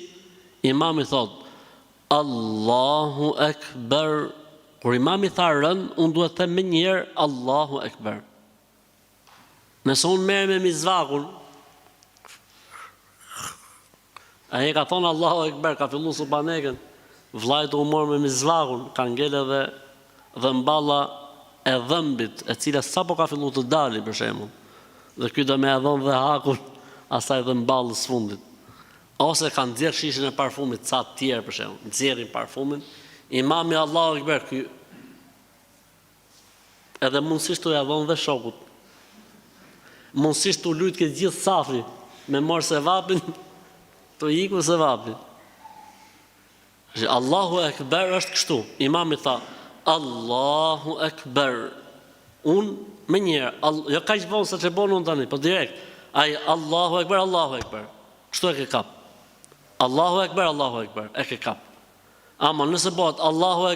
imami thot Allahu Ekber. Kur imami tha rën, unë duhet të them me njëherë Allahu Ekber. Nëse unë merrem me mizvakun, ai ka thonë Allahu Ekber, ka filluar subhaneken, vllajt u mor me mizvakun, ka ngel edhe dhëmballa e dhëmbit, e cila sapo ka filluar të dali për shembull. Dhe ky do më dhon dhe hakun asaj dhëmballës fundit. Ose ka nxjerr shishën e parfumit ca të tjerë për shembull, nxjerrin parfumin. Imami Allahu Ekber ky. Edhe mundësisht u ja dhon dhe shokut. Mundësisht u lut këtë gjithë safi me mor sevapin, të iku sevapin. Allahu Ekber është kështu. Imami tha Allahu Ekber. Unë me njëherë, jo kaq vonë sa që bon unë tani, po direkt. Ai Allahu Ekber, Allahu Ekber. Kështu e ke kap. Allahu Ekber, e ke kap. Ama nëse bëhet Allahu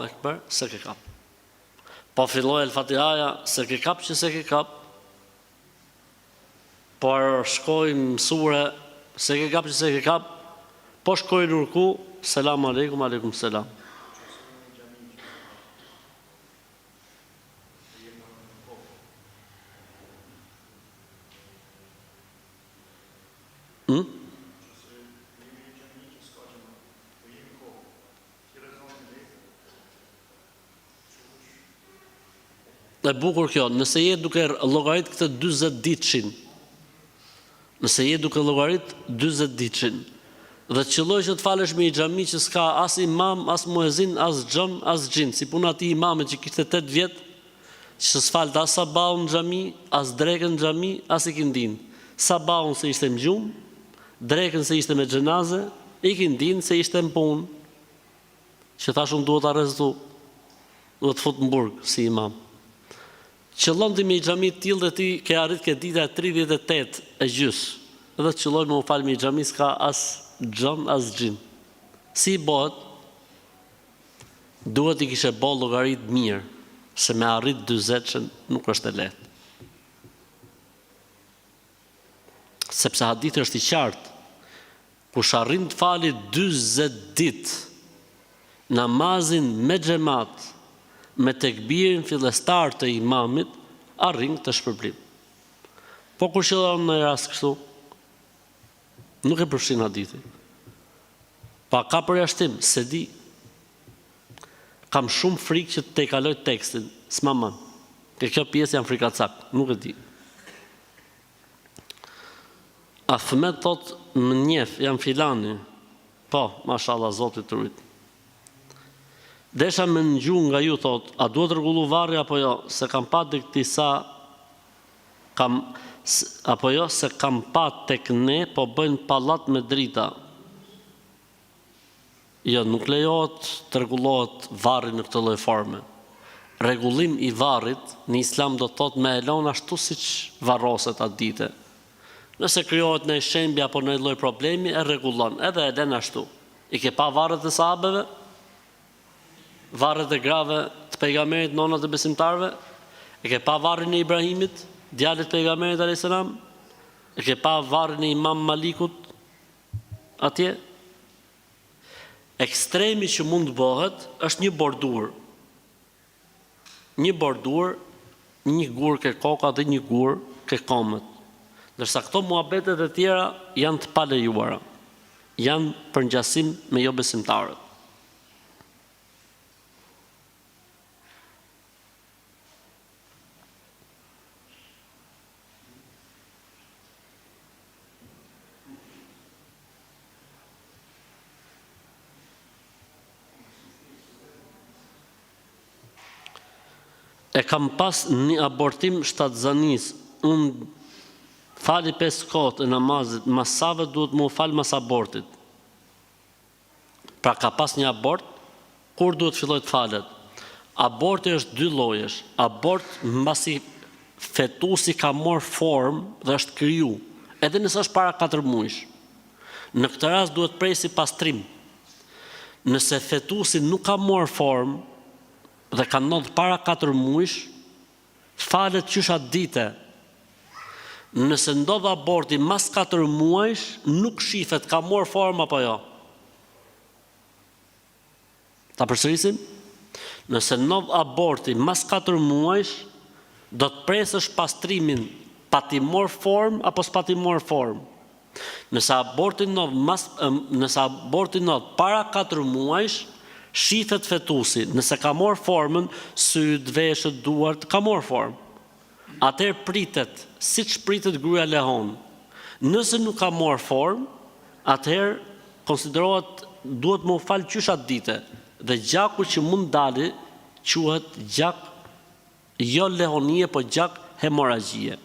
Ekber, se ke kap. Po filloj el-Fatihaja, se ke kap që se ke kap. Por shkojmë sure, se ke kap që se ke kap. Po shkoj në ruku, selam aleikum, aleikum selam. E bukur kjo, nëse je duke llogarit këtë 40 ditëshin, nëse je duke llogarit 40 ditëshin, dhe të qëlloj që të falesh me i xhami që s'ka as imam, as muezin, as xham, as xhin, si puna ti imamit që kishte 8 vjet, që s'falte as sabahun në xhami, as drekën në xhami, as ikindin. Sabahun se ishte në gjumë, drekën se ishte me xhenaze, ikindin se ishte në punë. Që thash unë duhet arrestu, duhet të fut në burg si imam. Qëllon ti me i xhami të tillë dhe ti ke arrit ke dita 38 e gjys. Edhe të qëlloj me u fal me i xhami s'ka as xham as xhin. Si bëhet? Duhet i kishe bë llogarit mirë, se me arrit 40-shën nuk është e lehtë. Sepse hadithi është i qartë, kush arrin të fali 40 ditë namazin me xhamat, me tekbirin fillestar të imamit, arrin të shpërblim. Po kur qëllon në rast kështu, nuk e përfshin hadithi. Pa ka përjashtim, se di. Kam shumë frikë që të kaloj tekstin, s'ma man. Ke kjo pjesë janë frikacak, nuk e di. Ahmed thot, më njeh, jam filani. Po, mashallah, Zoti të rrit. Desha me ngju nga ju, thot, a duhet rregullu varri apo jo, se kam pa tek disa apo jo, se kam pa tek ne, po bëjnë pallat me drita. Jo, nuk lejohet të rregullohet varri në këtë lloj forme. Rregullim i varrit në Islam do të thotë me elon ashtu siç varroset atë ditë. Nëse krijohet në shembi apo në lloj problemi, e rregullon, edhe e lën ashtu. I ke pa varret e sahabeve? Varret e grave të pejgamberit, nonat e besimtarve? E ke pa varrin e Ibrahimit, djalit të pejgamberit alayhis salam? E ke pa varrin e Imam Malikut atje? Ekstremi që mund të bëhet është një bordur. Një bordur, një gur ke koka dhe një gur ke komët. Ndërsa këto muhabetet e tjera janë të palejuara. Janë për ngjasim me jo besimtarët. E kam pas një abortim shtatzanis, unë fali 5 kohët e namazit, masave duhet mu fal mas abortit. Pra ka pas një abort, kur duhet filloj të falet? Aborti është 2 llojesh. Abort mbasi fetusi ka marrë formë dhe është kriju, edhe nëse është para 4 muajsh. Në këtë rast duhet presi pastrim. Nëse fetusi nuk ka marrë formë dhe ka ndodhur para 4 muajsh, falet qysha dite. Nëse ndodh aborti mas 4 muajsh, nuk shifet ka marrë formë apo jo. Ta përsërisim? Nëse ndodh aborti mas 4 muajsh, do të presësh pastrimin pa ti marrë formë apo s'pa ti marrë formë. Nëse aborti ndodh para 4 muajsh, shifet fetusi. Nëse ka marrë formën, syt, veshët, duart, ka marrë formë. Atëherë pritet, siç pritet gruaja lehon. Nëse nuk ka marrë formë, atëherë konsiderohet duhet më fal qysha dite. Dhe gjaku që mund dali quhet gjak jo lehonie, po gjak hemoragjie.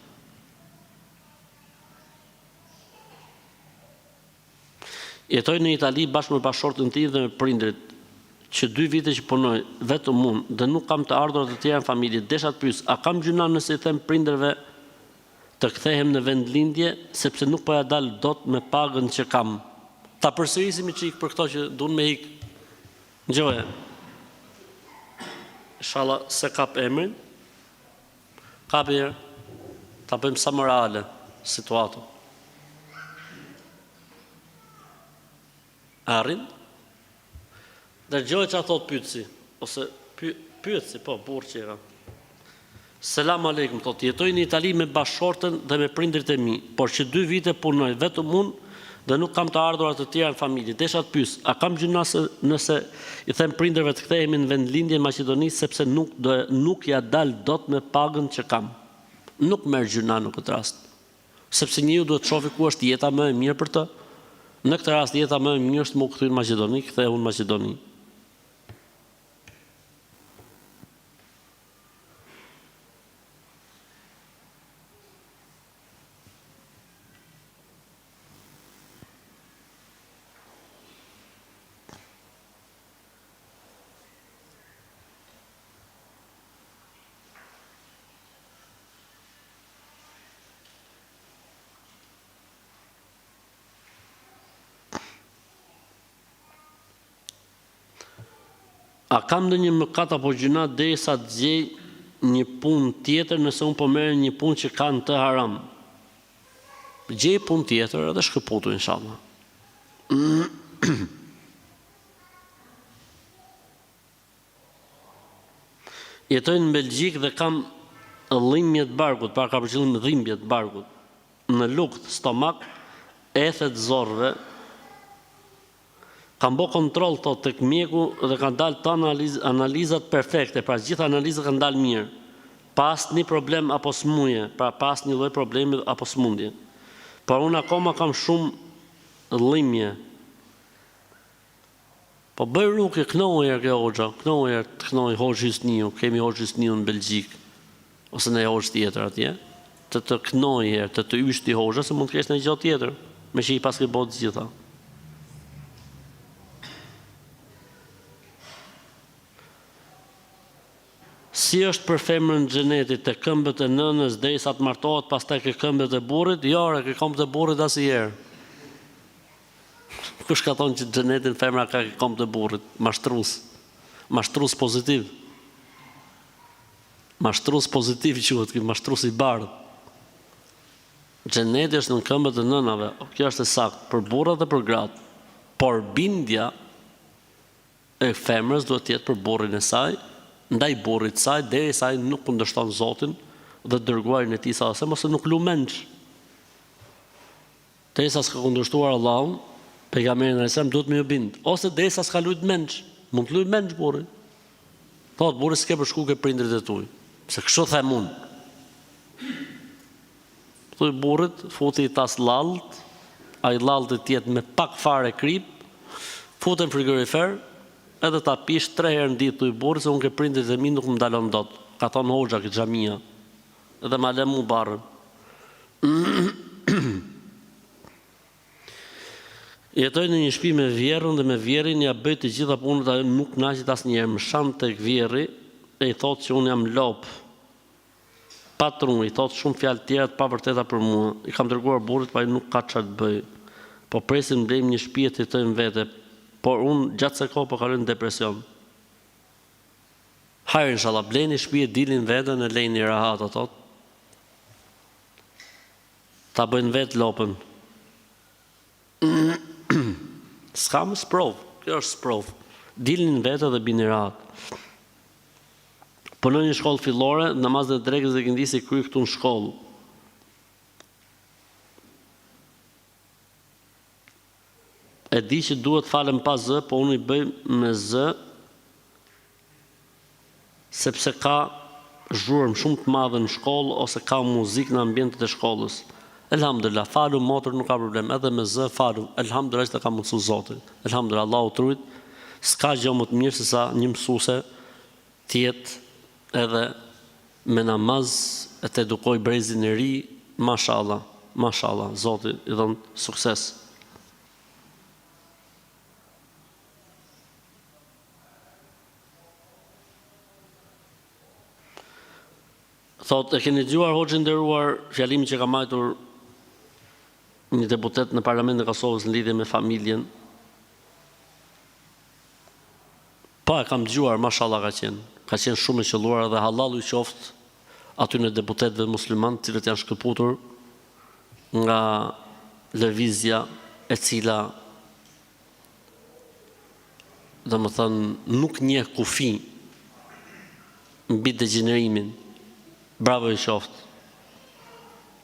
Jetoj në Itali bashkë me bashortën tim dhe me prindrit, që 2 vite që punoj vetëm unë dhe nuk kam të ardhurat të tjera në familje, desha të pyes, a kam gjuna nëse i them prindërve të kthehem në vendlindje, sepse nuk po ja dal dot me pagën që kam. Ta përsërisim çik për këto që duan me ik. Ngjoje. Inshallah se kap emrin. Kapi ta bëjmë sa më reale situatën. Arrin? Dërgjoj që a thot pyetësi, ose pyetësi, po, burë që era. Selam aleikum, thot, jetoj në Itali me bashortën dhe me prindrit e mi, por që 2 vite punoj vetëm unë dhe nuk kam të ardhurat të tjera në familje. Desha të pyes, a kam gjuna nëse i them prindërve të kthehemi në vendlindje në Maqedoni sepse nuk ja dal dot me pagën që kam. Nuk merr gjuna në këtë rast. Sepse njeriu duhet të shohë ku është jeta më e mirë për të. Në këtë rast jeta më e mirë është më u kthy në Maqedoni, ktheu në Maqedoni. A kam ndonjë mëkat apo gjuna derisa të gjej një punë tjetër nëse unë po merr një punë që kanë të haram? Gjej punë tjetër edhe shkëputu inshallah. Jetoj në Belgjik dhe kam dhimbje të barkut, para ka për qëllim dhimbje të barkut. Në lukët, stomak, ethet zorrëve. Kam bo kontroll tek mjeku dhe kanë dalë të analizat perfekte, pra gjitha analizat kanë dalë mirë. Pas një problem apo smundje, pra pas një lloj problemi apo smundje. Por unë akoma kam shumë dhimbje. Po bëj rrugë knohej kjo hoxha, knohej hoxh Hysniu, kemi hoxh Hysniu në Belgjik, ose në hoxh tjetër atje, të knohej, të yshti hoxha se mund të kesh në gjë tjetër, me që i paske bot gjitha. Si është për femrën në xhenetit te këmbët e nënës derisa të martohet, pastaj ke këmbët e burrit? Jo, ke këmbët e burrit asnjëherë. Kush ka thonë që në xhenetin femra ka këmbët e burrit? Mashtrues pozitiv. Mashtrues pozitiv quhet, mashtrues i bardh. Xheneti është në këmbët e nënave. Kjo është e saktë për burrat dhe për gratë. Por bindja e femrës duhet të jetë për burrin e saj, ndaj burrit saj, derisa ai nuk kundërshton Zotin dhe dërguarin e tij sa ose mos nuk lumenç. Derisa s'ka kundërshtuar Allahun, pejgamberin e Islam duhet me u bind, ose derisa s'ka lut menç, mund të luaj menç burri. Thot burri s'ke për shku ke prindrit e tuaj, se kështu them unë. Thuaj burrit, futi i tas llalt, ai llallti të jetë me pak fare krip, futen frigorifer, edhe ta pish 3 herë në ditë, thuj burri se unë ke prindrit e mi nuk më dalon dot. Ka thonë hoxha ke xhamia. Edhe ma lë mu barrën. Jetoj në një shtëpi me vjerrën dhe me vjerrin ja bëj të gjitha punët, ajo nuk naqet asnjëherë. Më shan tek vjerri e i thotë që unë jam lop. Patron, i thotë shumë fjalë tjera të pavërteta për mua. I kam dërguar burrit, pa ai nuk ka çfarë të bëj. Po presim blejmë një shtëpi të jetojmë vete. Por unë gjatë se kohë po kaloj në depresion. Hajër inshallah, blejni shtëpi e dilin vetën e lejni rahat ato. Ta bëjnë vetë lopën. S'ka më sprov, kjo është sprov. Dilin vetë dhe bini rahat. Punoj në një shkollë fillore, namazet e drekës dhe këndisi kry këtu në shkollë. E di që duhet falem pa zë, po unë i bëj me zë, sepse ka zhurmë shumë të madhe në shkollë, ose ka muzikë në ambientet e shkollës. Elhamdulillah, falu motër nuk ka problem, edhe me zë falu, elhamdulillah që ka mundësu Zotin. Elhamdulillah, Allahu trujt, s'ka gjë më të mirë se sa një mësuse tjetë edhe me namaz e të edukoj brezin e ri, mashallah, Zotin i dhënë sukses. Thot, e keni dëgjuar hoxhën nderuar fjalimin që ka marrë një deputet në Parlamentin e Kosovës në lidhje me familjen? Pa, e kam dëgjuar, mashallah ka qenë shumë e qelluar dhe hallahu i qoftë aty në deputetëve musliman, të cilët janë shkëputur nga lëvizja e cila domethënë nuk njeh kufi mbi degenerimimin. Bravo i qoftë.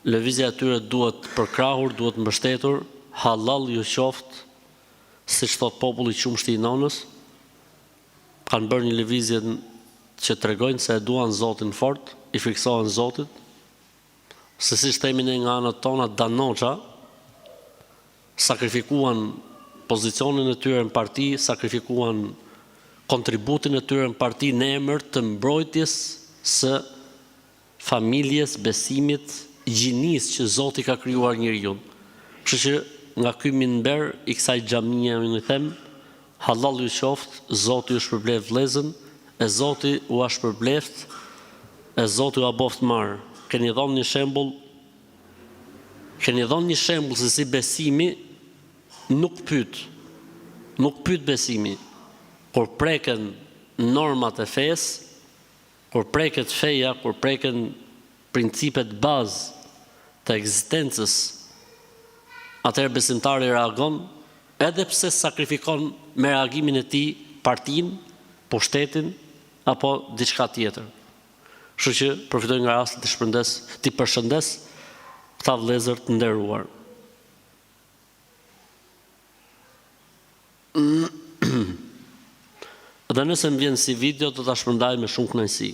Lëvizja e tyre duhet përkrahur, duhet mbështetur halal ju qoftë, siç thot populli qumshti i nonës, kanë bërë një lëvizje që tregojnë se e duan Zotin fort, i friksohen Zotit, se siç themi ne nga anët tona, danoxa sakrifikuan pozicionin e tyre në parti, sakrifikuan kontributin e tyre në parti në emër të mbrojtjes së familjes, besimit, gjinisë që Zoti ka krijuar njeriu. Kështu që nga ky minber i kësaj xhamie unë i them, halal ju qoftë, Zoti ju shpërbleft vëllezën, e Zoti u shpërbleft, e Zoti u aboft marr. Keni dhënë një shembull se si besimi nuk pyet besimi. Kur preken normat e fesë, kur preket feja, kur preken principet bazë të ekzistencës, atëherë besimtari reagon, edhe pse sakrifikon me reagimin e tij partinë, pushtetin apo diçka tjetër. Kështu që përfitoj nga rasti të përshëndes këta vëllezër të nderuar. Dhe nëse më vjen si video, do ta shpërndaj me shumë kënaqësi.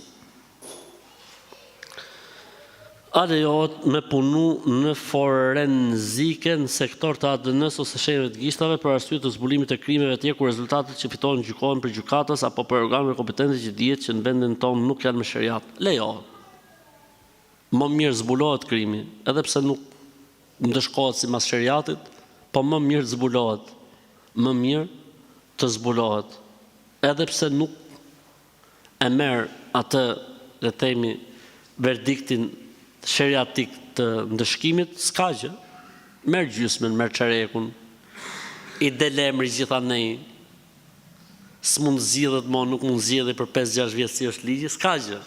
A lejohet me punu në forenzike në sektor të ADN-s ose shenjave të gishtave për arsye të zbulimit të krimeve të tjera ku rezultatet që fitohen gjykohen për gjykatës apo për organet kompetente që dihet që në vendin tonë nuk janë me shariat? Lejohet. Më mirë zbulohet krimi, edhe pse nuk ndëshkohet sipas shariatit, po më mirë zbulohet. Më mirë të zbulohet. Edhe pse nuk e merr atë, le të themi, verdiktin shariatik të ndëshkimit, s'ka gjë. Merr gjysmën, merr çarekun, i del emri gjithanej, s'mund zgjidhet më, nuk mund zgjidhet për 5-6 vjet si është ligji, s'ka gjë.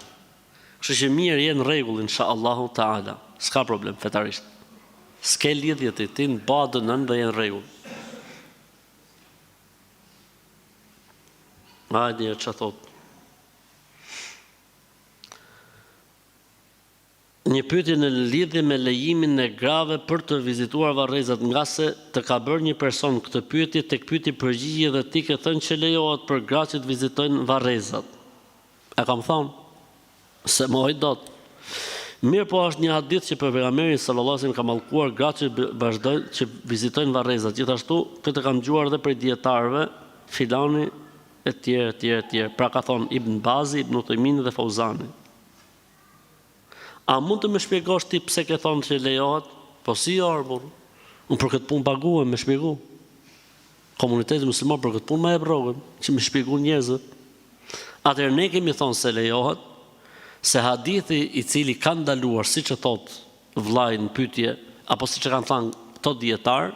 Kështu që mirë je në rregull inshallahu taala, s'ka problem fetarisht. S'ke lidhje ti në badën dhe je në rregull. Hajde ç'a thot. Një pyetje në lidhje me lejimin e grave për të vizituar varrezat, nga se të ka bërë një person këtë pyetje, tek pyeti përgjigje dhe ti ke thënë që lejohet për gratë që të vizitojnë varrezat. E kam thonë se moj dot. Mirë, po është një hadith që për pejgamberin sallallahu alajhi wasallam ka mallkuar gratë që vizitojnë varrezat. Gjithashtu këtë kam dëgjuar edhe prej dietarëve, filani e tjerë. Pra ka thonë Ibn Bazi, Ibn Uthaymin dhe Fauzani. A mund të më shpjegosh ti pse ke thonë që lejohet? Po si arbur? Unë për këtë punë paguhem me shpjegu. Komuniteti musliman për këtë punë më jep rrogën, që më shpjegon njerëzit. Atëherë ne kemi thonë se lejohet, se hadithi i cili ka ndaluar, siç e thot vllai në pyetje, apo siç e kanë thënë këto dietar,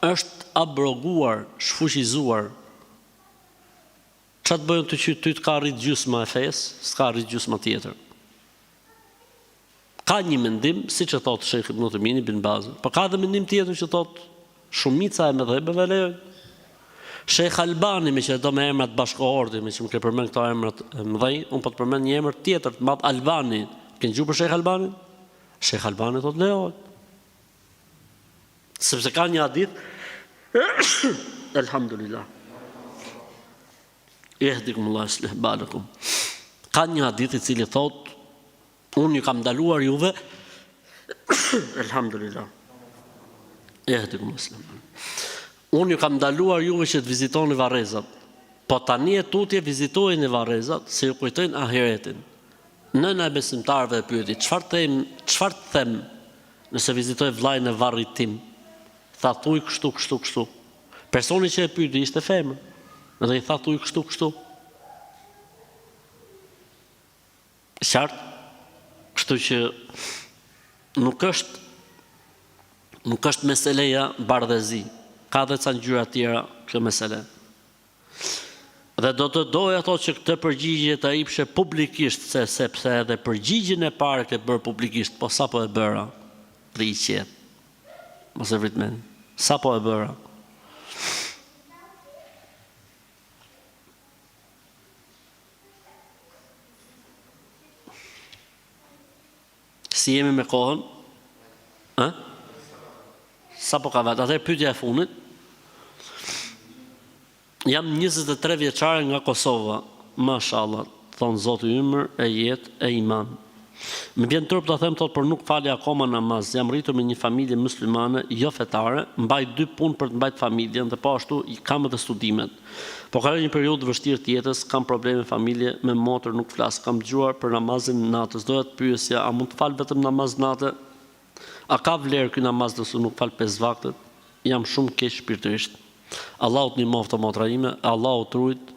është abroguar, shfuqizuar. Çfarë të bëjnë ty të ka arrit gjysma e fesë, s'ka arrit gjysma tjetër. Ka një mendim, siç e thot Sheikh Ibn Uthaymin Ibn Baz, por ka edhe mendim tjetër që thot shumica e mëdhëbeve lejojnë. Sheikh Albani, me që do me emrat bashkohorti, me që më ke përmend këto emrat mëdhej, unë po të përmend një emër tjetër të madh, Albani. Ke dëgjuar për Sheikh Albani? Sheikh Albani thot lejohet. Sepse ka një hadith Elhamdulillah. Yehdikumullah islih balakum. Ka një hadith i cili thot unë ju kam ndaluar juve Elhamdulillah. Unë ju kam ndaluar juve që të vizitoni varrezat. Po tani e tutje vizitojnë varrezat, se ju kujtojnë ahiretin. Nëna e besimtarëve e pyeti, çfarë them nëse vizitoj vllajën e varrit tim? Tha thuj kështu. Personi që e pyeti ishte femër. Dhe i tha thuj kështu. Qartë? Kështu që nuk është meseleja bardhëzi. Ka dhe ca ngjyra tjera kjo mesele. Dhe do të doja ato që këtë përgjigje ta jepshe publikisht, sepse edhe përgjigjen e parë ke bërë publikisht, po sapo e bëra. Priqje. Mos e vrit mend. Sapo e bëra. Si jemi me kohën? Sa po ka vetë? Atëherë pyetja e fundit. Jam 23 vjeçare nga Kosova. Mashallah, thon Zoti ymër e jetë e iman. Më vjen turp ta them por nuk falja akoma namaz. Jam rritur me një familje muslimane, jo fetare, mbaj 2 punë për të mbajtur familjen dhe po ashtu kam edhe studimet. Po ka një periudhë vështirë të jetës, kam probleme familje, me motër nuk flas, kam dëgjuar për namazin e natës. Doja të pyesja, a mund të fal vetëm namaz natë? A ka vlerë ky namaz nëse nuk fal 5 vakte? Jam shumë keq shpirtërisht. Allahu të ndihmoftë motra ime, Allahu të rujt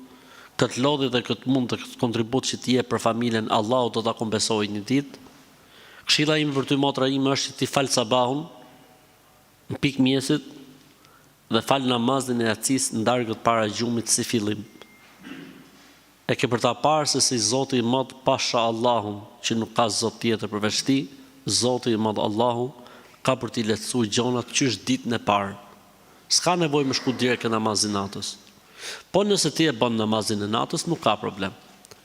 këtë lodhje dhe këtë mund të kontribut që t'je për familjen, Allahu do t'a kompensoj një ditë. Këshilla ime për ty motra ime është që ti fal sabahun në pikë mjesit dhe fal namazin e yacis në darkët para gjumit si fillim. E ke për ta parë se si Zoti i Madh pasha Allahun, që nuk ka Zot tjetër përveç tij, Zoti i Madh Allahu ka për t'i lehtësuar gjonat qysh ditën e parë. S'ka nevojë më shku direkt në namazin e natës. Po nëse ti e bën namazin e natës, nuk ka problem.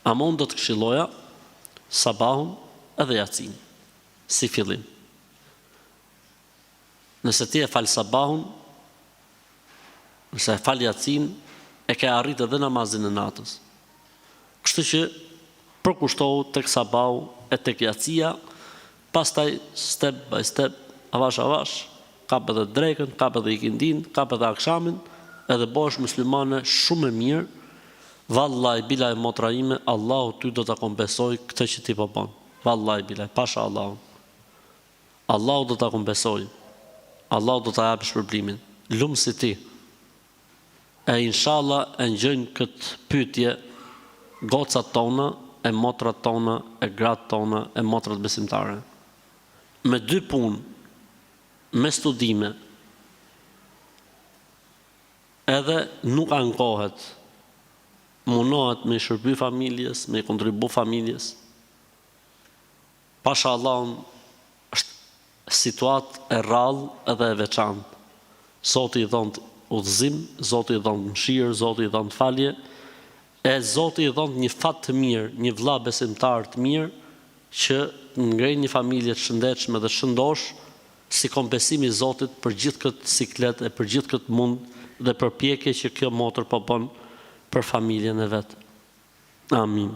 Ama unë do të këshilloja sabahun edhe yacin, si fillim. Nëse ti e fal sabahun, nëse e fal yacin, e ke arrit edhe namazin e natës. Kështu që përkushtohu tek sabahu e tek yacia, pastaj step by step, avash avash, kap edhe drekën, kap edhe ikindin, kap edhe akshamin, edhe bosh muslimane shumë e mirë, vallaj bilaj motra ime, Allahu ty do t'a kompensoj këtë që ti po bën. Vallaj bilaj, pasha Allahu. Allahu do t'a kompensoj. Allahu do t'a japë shpërblimin. Lumë si ti. E inshallah e ngjojnë këtë pyetje gocat tona, e motrat tona, e gratë tona, e motrat besimtare. Me 2 punë, me studime, edhe nuk ankohet, munohet me shërby familjes, me kontribu familjes. Pasha Allahun është situatë e rrallë edhe e veçantë. Zoti i dhon udhëzim, Zoti i dhon mëshirë, Zoti i dhon falje, e Zoti i dhon një fat të mirë, një vëlla besimtar të mirë, që ngrej një familje të shëndetshme dhe shëndosh, si kompensimi i Zotit për gjithë këtë siklet e për gjithë këtë mund dhe përpjekje që kjo motër po bën për familjen e vet. Amin.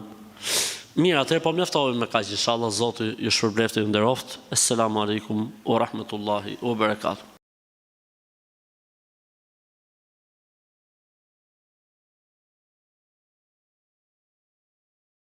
Mirë, atëherë po mjaftohemi me kaq, inshallah Zoti ju shpërbleft e ju nderoft. Assalamu alaikum wa rahmatullahi wa barakatuh.